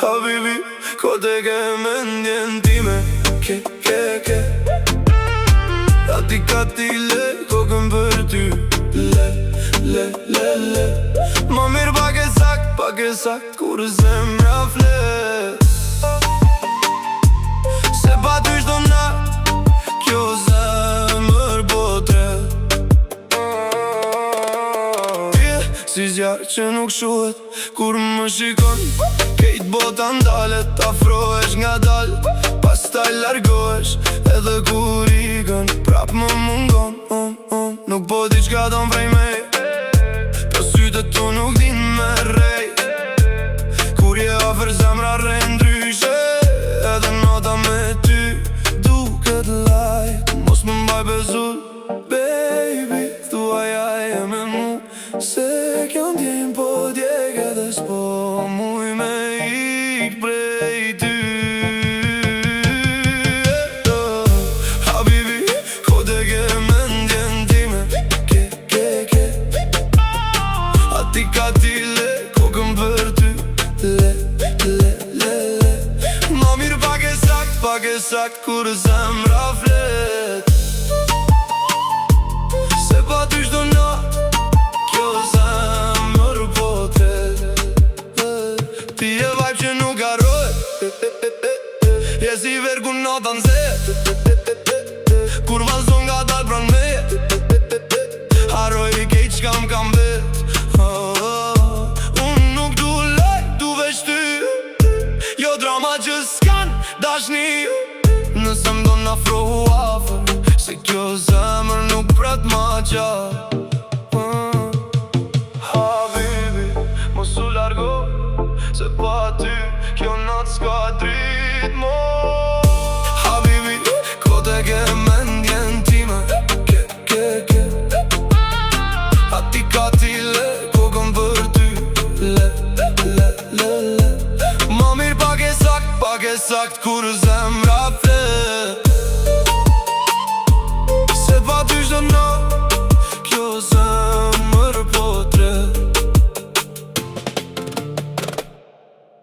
Habibi, ko te ke mendjen time, ke Ati ka ti le, kokën për ty, le Ma mirë pak e sakt, kur zemra flet Se pa ty shdo nat, kjo zemër po tret Ti si zjarë që nuk shuhet, kur më shikon Kejt bota ndalet, afrohesh nga dal Pastaj largohesh, edhe kur ikën Prap më mungon, nuk po di qka don prej mej Po sytë tu nuk din me rej Kur je afer zemra re ndryshe Edhe nota me ty duket lajt Mos më mbaj bezull, baby Thuaja e me mu Se kjo ndjen po djek edhe s'po muj me ik prej ty Habibi, ko te ke mendjen time Ke Ati ka ti le, kokën për ty Le Ma mirë pak e sakt, kur zemra flet Se pa ty shdo nat, kjo zemër po tret Ti e vajp që nuk harroj Je si vergu nota nxet Kur vazhdon nga dal pran me Harroj i kejt qka m'kam vet Unë nuk du lej, du veç ty Jo drama që s'kan dashni Nëse m'do n'afro u afer Se kjo zemër nuk pret ma qar Habibi, mos u largo Se pa ty, kjo nat s'ka drit mo Habibi, ko te ke mendjen time Ke Ati ka ti le, kokën për ty Le Ma mirë pak e sakt, kur